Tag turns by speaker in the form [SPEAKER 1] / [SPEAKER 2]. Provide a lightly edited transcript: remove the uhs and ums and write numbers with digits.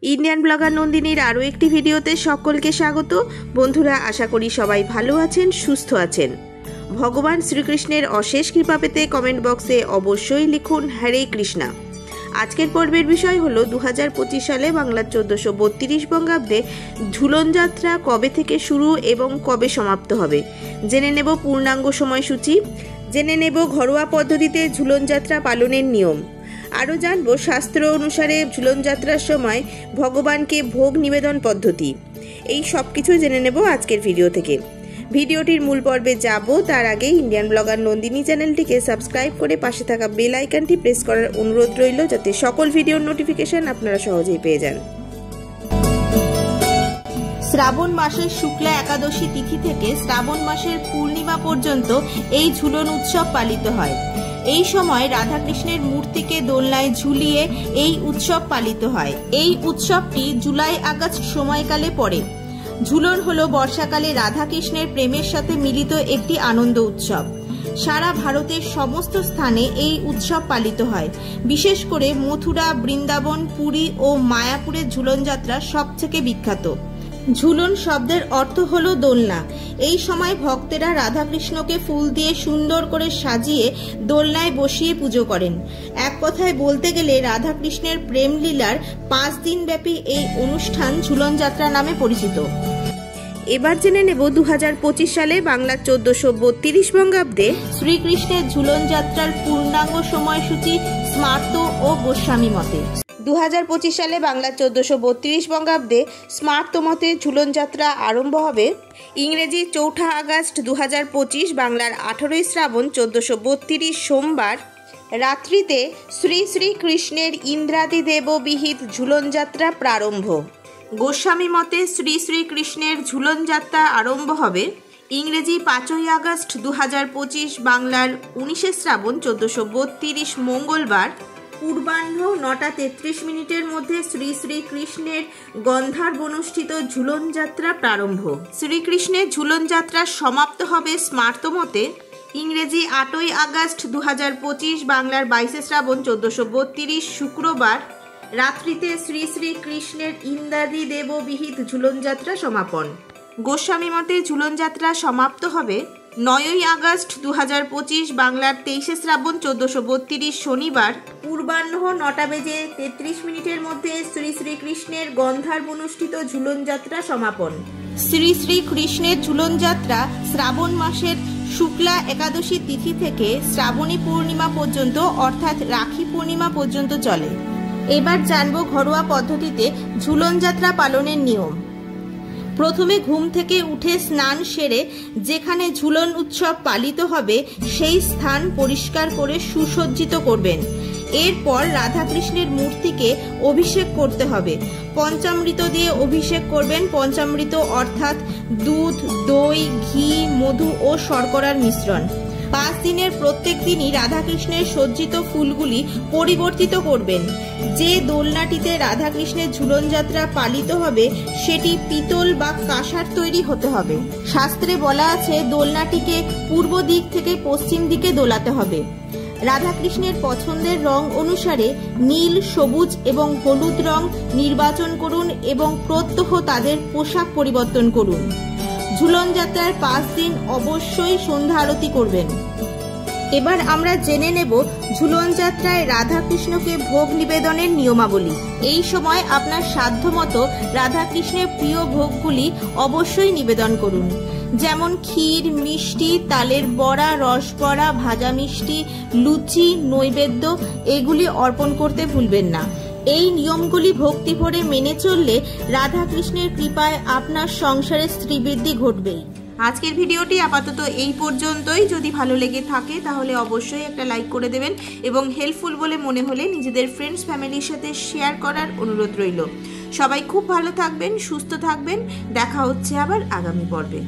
[SPEAKER 1] Indian blogger নন্দিনীর আরও একটি ভিডিওতে সকলকে স্বাগত। বন্ধুরা, আশা করি সবাই ভালো আছেন, সুস্থ আছেন। ভগবান শ্রীকৃষ্ণের অশেষ কৃপা পেতে কমেন্ট বক্সে অবশ্যই লিখুন হরে কৃষ্ণা। আজকের পর্বের বিষয় হলো 2025 সালে বাংলার 1432 বঙ্গাব্দে ঝুলন যাত্রা কবে থেকে শুরু এবং কবে সমাপ্ত হবে। জেনে নেব পূর্ণাঙ্গ সময়সূচি, জেনে নেব ঘরোয়া পদ্ধতিতে ঝুলন যাত্রা পালনের নিয়ম, আরও জানবো শাস্ত্র অনুসারে ঝুলন যাত্রার সময় ভগবানকে ভোগ নিবেদন পদ্ধতি। এই সব কিছু জেনে নেব আজকের ভিডিও থেকে। ভিডিওটির মূল পর্বে যাব তার আগে ইন্ডিয়ান ব্লগার নন্দিনী চ্যানেলটিকে সাবস্ক্রাইব করে পাশে থাকা বেল আইকনটি প্রেস করার অনুরোধ রইল, যাতে সকল ভিডিওর নোটিফিকেশন আপনারা সহজেই পেয়ে যান। শ্রাবণ মাসের শুক্লা একাদশী তিথি থেকে শ্রাবণ মাসের পূর্ণিমা পর্যন্ত এই ঝুলন উৎসব পালিত হয়। এই সময় রাধাকৃষ্ণের মূর্তিকে দোলনায় ঝুলিয়ে এই উৎসব পালিত হয়। এই উৎসবটি জুলাই আগস্ট সময়কালে পড়ে। ঝুলন হলো বর্ষাকালে রাধাকৃষ্ণের প্রেমের সাথে মিলিত একটি আনন্দ উৎসব। সারা ভারতের সমস্ত স্থানে এই উৎসব পালিত হয়। বিশেষ করে মথুরা, বৃন্দাবন, পুরী ও মায়াপুরের ঝুলন যাত্রা সবথেকে বিখ্যাত। ঝুলন শব্দের অর্থ হলো দোলনা। এই সময় ভক্তেরা রাধাকৃষ্ণকে ফুল দিয়ে সুন্দর করে সাজিয়ে দোলনায় বসিয়ে পুজো করেন। এক কথায় বলতে গেলে রাধাকৃষ্ণের প্রেম লীলার 5 দিন ব্যাপী এই অনুষ্ঠান ঝুলন যাত্রা নামে পরিচিত। এবার জেনে নেব 2025 সালে বাংলার 1432 বঙ্গাব্দে শ্রীকৃষ্ণের ঝুলন যাত্রার পূর্ণাঙ্গ সময়সূচি স্মার্ত ও গোস্বামী মতে। 2025 সালে বাংলার 1432 বঙ্গাব্দে স্মার্ত মতে ঝুলন যাত্রা আরম্ভ হবে। ইংরেজি 4 আগস্ট 2025, বাংলার 18 শ্রাবণ 1432 সোমবার রাত্রিতে শ্রী শ্রী কৃষ্ণের ইন্দ্রাদি দেব বিহিত ঝুলন যাত্রা প্রারম্ভ। গোস্বামী মতে শ্রী শ্রী কৃষ্ণের ঝুলন যাত্রা আরম্ভ হবে ইংরেজি 5 আগস্ট 2025, বাংলার 19 শ্রাবণ 1432 মঙ্গলবার পূর্বাহ্ন 9:33 মধ্যে শ্রী শ্রী কৃষ্ণের গন্ধার্ব অনুষ্ঠিত ঝুলন যাত্রা প্রারম্ভ। শ্রীকৃষ্ণের ঝুলন যাত্রা সমাপ্ত হবে স্মার্ত মতে ইংরেজি 8 আগস্ট 2025, বাংলার 22 শ্রাবণ 1432 শুক্রবার রাত্রিতে শ্রী শ্রী কৃষ্ণের ইন্দ্রাদি দেব বিহিত ঝুলন যাত্রা সমাপন। গোস্বামী মতে ঝুলন যাত্রা সমাপ্ত হবে 9 আগস্ট 2025, বাংলার 23 শ্রাবণ 1432 শনিবার পূর্বাহ্ন 9:33 মধ্যে শ্রী শ্রীকৃষ্ণের গন্ধার্ব অনুষ্ঠিত ঝুলন যাত্রা সমাপন। শ্রী শ্রী কৃষ্ণের ঝুলন যাত্রা শ্রাবণ মাসের শুক্লা একাদশী তিথি থেকে শ্রাবণী পূর্ণিমা পর্যন্ত, অর্থাৎ রাখি পূর্ণিমা পর্যন্ত চলে। এবার জানবো ঘরোয়া পদ্ধতিতে ঝুলন যাত্রা পালনের নিয়ম। প্রথমে ঘুম থেকে উঠে স্নান সেরে যেখানে ঝুলন উৎসব পালিত হবে সেই স্থান পরিষ্কার করে সুসজ্জিত করবেন। এরপর রাধাকৃষ্ণের মূর্তিকে অভিষেক করতে হবে। পঞ্চামৃত দিয়ে অভিষেক করবেন। পঞ্চামৃত অর্থাৎ দুধ, দই, ঘি, মধু ও শর্করার মিশ্রণ। 5 দিনের প্রত্যেক দিনই রাধাকৃষ্ণের সজ্জিত ফুলগুলি পরিবর্তিত করবেন। যে দোলনাটিতে রাধাকৃষ্ণের ঝুলন যাত্রা পালিত হবে সেটি পিতল বা কাঁসার তৈরি হতে হবে। শাস্ত্রে বলা আছে দোলনাটিকে পূর্ব দিক থেকে পশ্চিম দিকে দোলাতে হবে। রাধাকৃষ্ণের পছন্দের রং অনুসারে নীল, সবুজ এবং হলুদ রং নির্বাচন করুন এবং প্রত্যহ তাদের পোশাক পরিবর্তন করুন। ঝুলন যাত্রার 5 দিন অবশ্যই সন্ধ্যা আরতি করবেন। এবার আমরা জেনে নেব ঝুলন যাত্রায় রাধাকৃষ্ণকে ভোগ নিবেদনের নিয়মাবলী। এই সময় আপনার সাধ্যমতো রাধাকৃষ্ণের প্রিয় ভোগগুলি অবশ্যই নিবেদন করুন, যেমন ক্ষীর, মিষ্টি, তালের বড়া, রসবড়া, ভাজা মিষ্টি, লুচি, নৈবেদ্য এগুলি অর্পণ করতে ভুলবেন না। এই নিয়মগুলি ভক্তি ভরে মেনে চললে রাধাকৃষ্ণের কৃপায় আপনার সংসারে স্ত্রীবৃদ্ধি ঘটবেই। আজকের ভিডিওটি আপাতত এই পর্যন্তই। যদি ভালো লেগে থাকে তাহলে অবশ্যই একটা লাইক করে দেবেন এবং হেল্পফুল বলে মনে হলে নিজেদের ফ্রেন্ডস ফ্যামিলির সাথে শেয়ার করার অনুরোধ রইল। সবাই খুব ভালো থাকবেন, সুস্থ থাকবেন। দেখা হচ্ছে আবার আগামী পর্বে।